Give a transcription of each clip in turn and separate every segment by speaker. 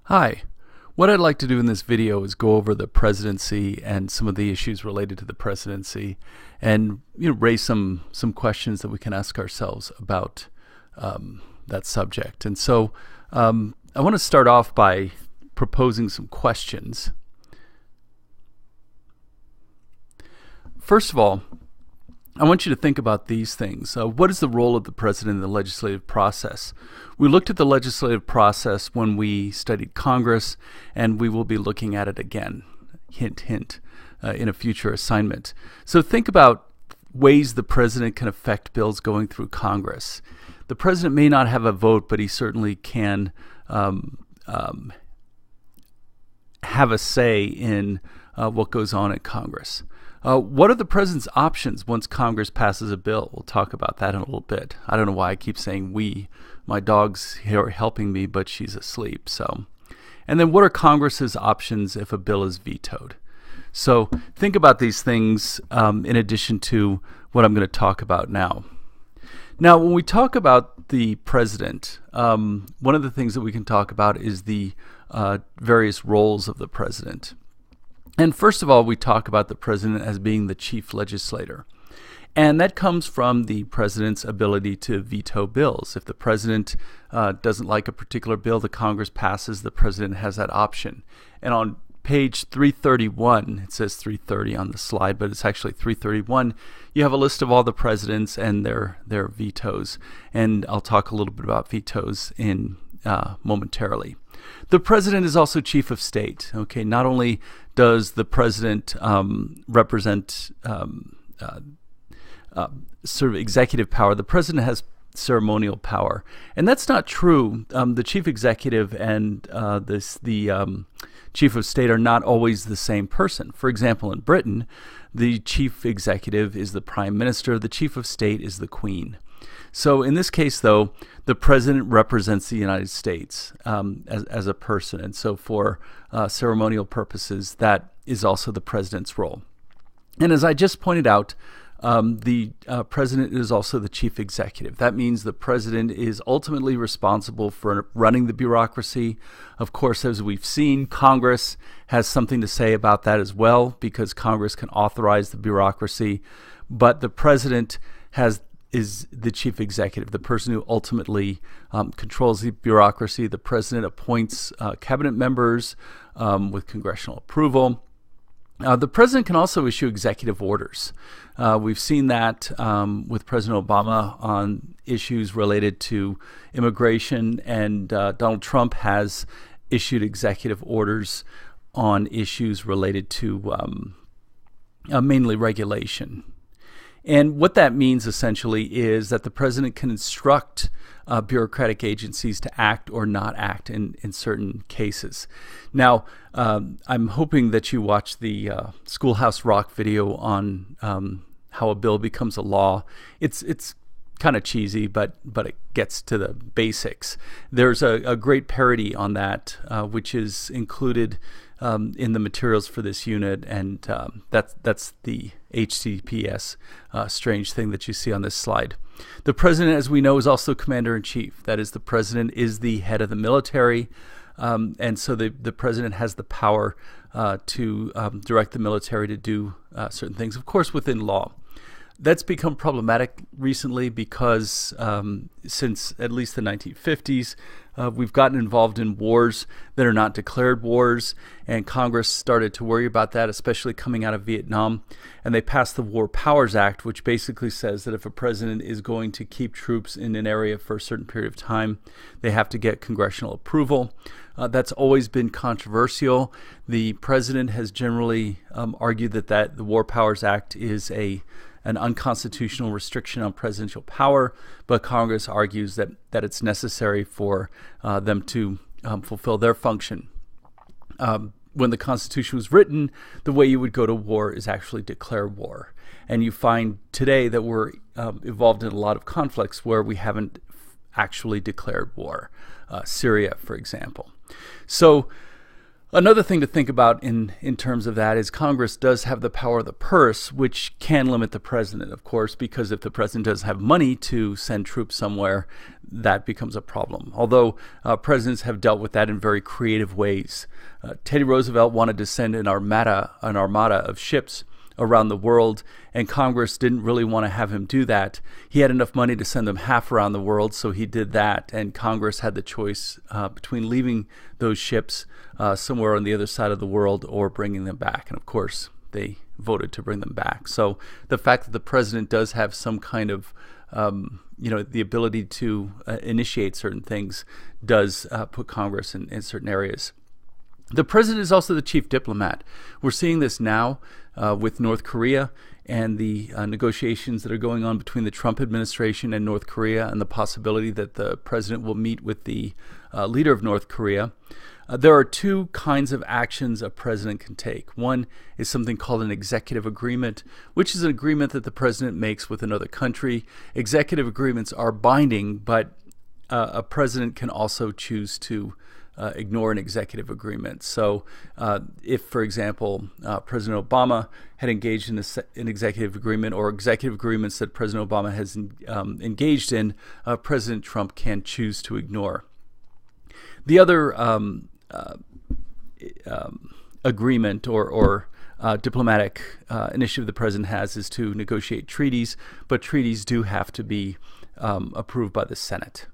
Speaker 1: Hi. What I'd like to do in this video is go over the presidency and some of the issues related to the presidency and raise some questions that we can ask ourselves about that subject. And so I want to start off by proposing some questions. First of all, I want you to think about these things. What is the role of the president in the legislative process? We looked at the legislative process when we studied Congress, and we will be looking at it again, hint, hint, in a future assignment. So think about ways the president can affect bills going through Congress. The president may not have a vote, but he certainly can have a say in what goes on at Congress. What are the president's options once Congress passes a bill? We'll talk about that in a little bit. I don't know why I keep saying we. My dog's here helping me, but she's asleep. And then what are Congress's options if a bill is vetoed? So think about these things in addition to what I'm going to talk about now. Now, when we talk about the president, one of the things that we can talk about is the various roles of the president. And first of all, we talk about the president as being the chief legislator. And that comes from the president's ability to veto bills. If the president doesn't like a particular bill the Congress passes, the president has that option. And on page 331, it says 330 on the slide, but it's actually 331, you have a list of all the presidents and their vetoes. And I'll talk a little bit about vetoes in momentarily. The president is also chief of state. Okay, not only does the president represent sort of executive power, the president has ceremonial power, and that's not true. The chief executive and the chief of state are not always the same person. For example, in Britain, the chief executive is the prime minister, the chief of state is the queen. So in this case, though, the president represents the United States as a person. And so for ceremonial purposes, that is also the president's role. And as I just pointed out, the president is also the chief executive. That means the president is ultimately responsible for running the bureaucracy. Of course, as we've seen, Congress has something to say about that as well, because Congress can authorize the bureaucracy. But the president is the chief executive, the person who ultimately controls the bureaucracy. The president appoints cabinet members with congressional approval. The president can also issue executive orders. We've seen that with President Obama on issues related to immigration, and Donald Trump has issued executive orders on issues related to mainly regulation. And what that means essentially is that the president can instruct bureaucratic agencies to act or not act in certain cases. Now, I'm hoping that you watched the Schoolhouse Rock video on how a bill becomes a law. It's kind of cheesy, but it gets to the basics. There's a great parody on that, which is included in the materials for this unit, and that's the HTTPS strange thing that you see on this slide. The president, as we know, is also commander-in-chief. That is, the president is the head of the military, and so the president has the power to direct the military to do certain things, of course, within law. That's become problematic recently because since at least the 1950s, we've gotten involved in wars that are not declared wars, and Congress started to worry about that, especially coming out of Vietnam. And they passed the War Powers Act, which basically says that if a president is going to keep troops in an area for a certain period of time, they have to get congressional approval. That's always been controversial. The president has generally argued that the War Powers Act is an unconstitutional restriction on presidential power, but Congress argues that it's necessary for them to fulfill their function. When the Constitution was written, the way you would go to war is actually declare war. And you find today that we're involved in a lot of conflicts where we haven't actually declared war. Syria, for example. So Another thing to think about in terms of that is Congress does have the power of the purse, which can limit the president, of course, because if the president does have money to send troops somewhere, that becomes a problem. Although presidents have dealt with that in very creative ways. Teddy Roosevelt wanted to send an armada of ships around the world, and Congress didn't really want to have him do that. He had enough money to send them half around the world, so he did that, and Congress had the choice between leaving those ships somewhere on the other side of the world or bringing them back. And of course, they voted to bring them back. So the fact that the president does have some kind of the ability to initiate certain things does put Congress in certain areas. The president is also the chief diplomat. We're seeing this now with North Korea and the negotiations that are going on between the Trump administration and North Korea, and the possibility that the president will meet with the leader of North Korea. There are two kinds of actions a president can take. One is something called an executive agreement, which is an agreement that the president makes with another country. Executive agreements are binding, but a president can also choose to ignore an executive agreement. So if, for example, President Obama had engaged in an executive agreement, or executive agreements that President Obama has engaged in, President Trump can choose to ignore. The other agreement or diplomatic initiative the president has is to negotiate treaties, but treaties do have to be approved by the Senate.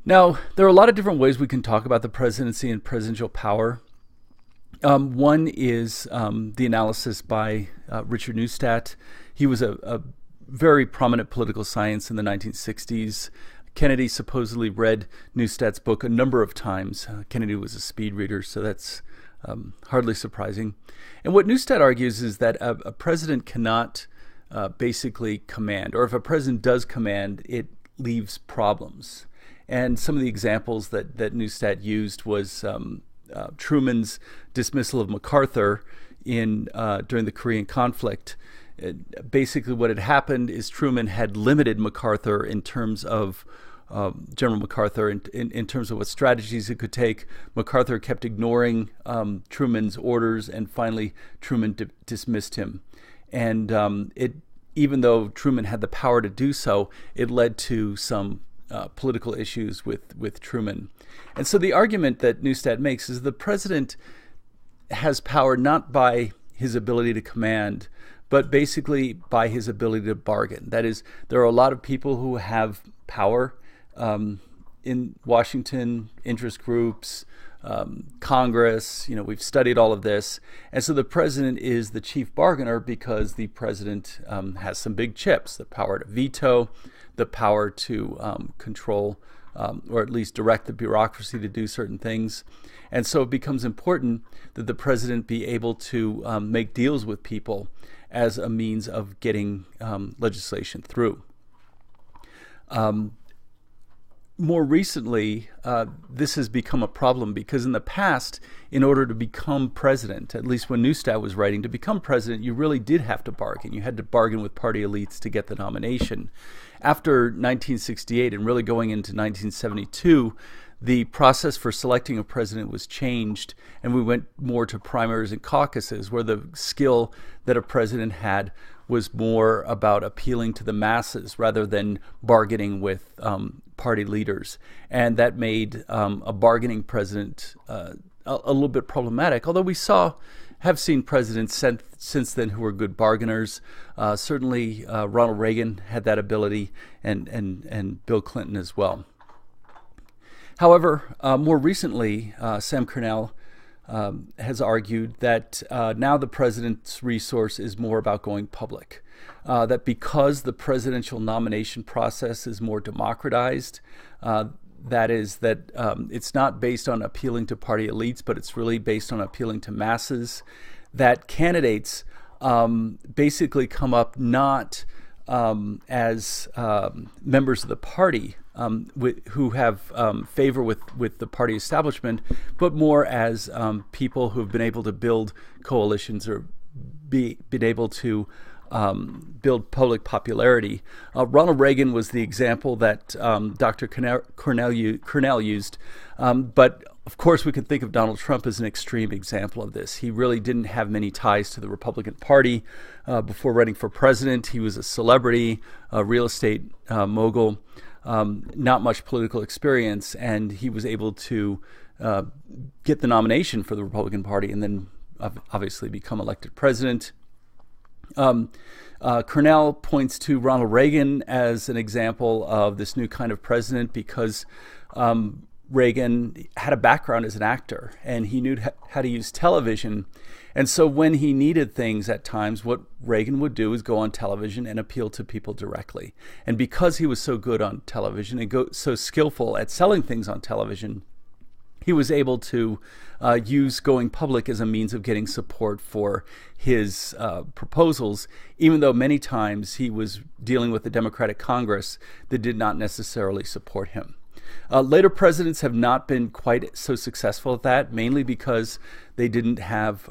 Speaker 1: Now, there are a lot of different ways we can talk about the presidency and presidential power. One is the analysis by Richard Neustadt. He was a very prominent political scientist in the 1960s. Kennedy supposedly read Neustadt's book a number of times. Kennedy was a speed reader, so that's hardly surprising. And what Neustadt argues is that a president cannot basically command, or if a president does command, it leaves problems. And some of the examples that Neustadt used was Truman's dismissal of MacArthur during the Korean conflict. Basically, what had happened is Truman had limited MacArthur in terms of General MacArthur in terms of what strategies he could take. MacArthur kept ignoring Truman's orders, and finally Truman dismissed him. And even though Truman had the power to do so, it led to some political issues with Truman. And so the argument that Neustadt makes is the president has power not by his ability to command, but basically by his ability to bargain. That is, there are a lot of people who have power in Washington, interest groups, Congress. We've studied all of this. And so the president is the chief bargainer because the president has some big chips: the power to veto, the power to control or at least direct the bureaucracy to do certain things. And so it becomes important that the president be able to make deals with people as a means of getting legislation through. More recently, this has become a problem because in the past, in order to become president, at least when Neustadt was writing, to become president, you really did have to bargain. You had to bargain with party elites to get the nomination. After 1968 and really going into 1972, the process for selecting a president was changed, and we went more to primaries and caucuses, where the skill that a president had was more about appealing to the masses rather than bargaining with party leaders. And that made a bargaining president a little bit problematic, although we have seen presidents since then who were good bargainers. Certainly Ronald Reagan had that ability, and Bill Clinton as well. However, more recently, Sam Cornell has argued that now the president's resource is more about going public. That because the presidential nomination process is more democratized, that is that it's not based on appealing to party elites, but it's really based on appealing to masses, that candidates basically come up not as members of the party who have favor with the party establishment, but more as people who have been able to build coalitions or been able to build public popularity. Ronald Reagan was the example that Dr. Cornell used, but of course we can think of Donald Trump as an extreme example of this. He really didn't have many ties to the Republican Party before running for president. He was a celebrity, a real estate mogul, not much political experience, and he was able to get the nomination for the Republican Party and then obviously become elected president. Cornell points to Ronald Reagan as an example of this new kind of president because Reagan had a background as an actor and he knew how to use television. And so when he needed things at times, what Reagan would do is go on television and appeal to people directly. And because he was so good on television and so skillful at selling things on television, he was able to use going public as a means of getting support for his proposals, even though many times he was dealing with the Democratic Congress that did not necessarily support him. Later presidents have not been quite so successful at that, mainly because they didn't have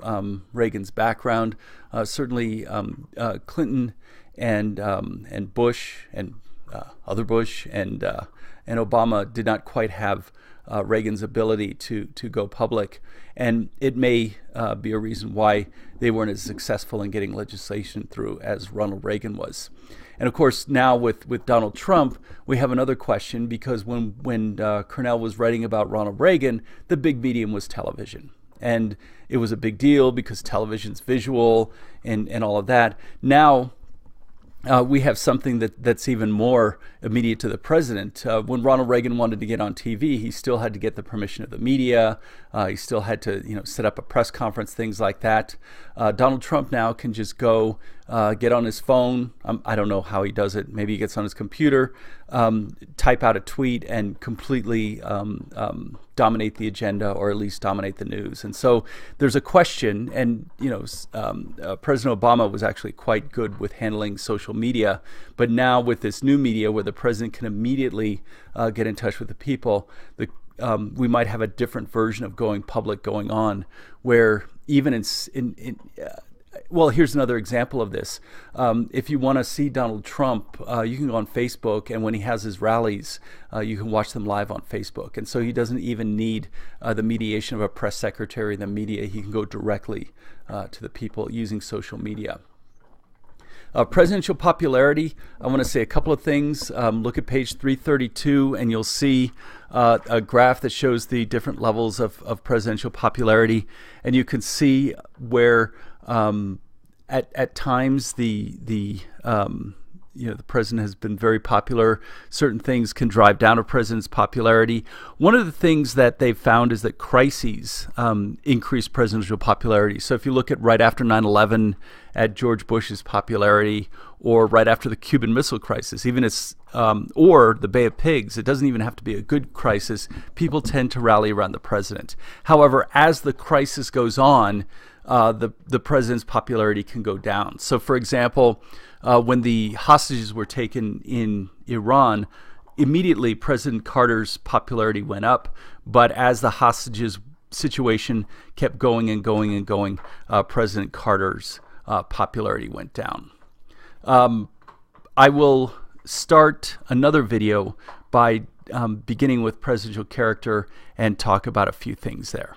Speaker 1: Reagan's background. Certainly Clinton and Bush and other Bush and Obama did not quite have Reagan's ability to go public, and it may be a reason why they weren't as successful in getting legislation through as Ronald Reagan was. And of course, now with Donald Trump, we have another question, because when Cornell was writing about Ronald Reagan, the big medium was television. And it was a big deal because television's visual and all of that. Now, we have something that's even more immediate to the president. When Ronald Reagan wanted to get on TV, he still had to get the permission of the media. He still had to, set up a press conference, things like that. Donald Trump now can just go get on his phone. I don't know how he does it. Maybe he gets on his computer, type out a tweet, and completely dominate the agenda, or at least dominate the news. And so there's a question, and President Obama was actually quite good with handling social media, but now with this new media where the president can immediately get in touch with the people, we might have a different version of going public going on, where even well, here's another example of this. If you want to see Donald Trump, you can go on Facebook, and when he has his rallies, you can watch them live on Facebook. And so he doesn't even need the mediation of a press secretary in the media. He can go directly to the people using social media. Presidential popularity, I want to say a couple of things. Look at page 332, and you'll see a graph that shows the different levels of presidential popularity. And you can see where at times the president has been very popular. Certain things can drive down a president's popularity. One of the things that they've found is that crises increase presidential popularity. So if you look at right after 9/11 at George Bush's popularity, or right after the Cuban Missile Crisis, even or the Bay of Pigs, it doesn't even have to be a good crisis. People tend to rally around the president. However, as the crisis goes on, the president's popularity can go down. So, for example, when the hostages were taken in Iran, immediately President Carter's popularity went up. But as the hostages situation kept going and going and going, President Carter's popularity went down. I will start another video by beginning with presidential character and talk about a few things there.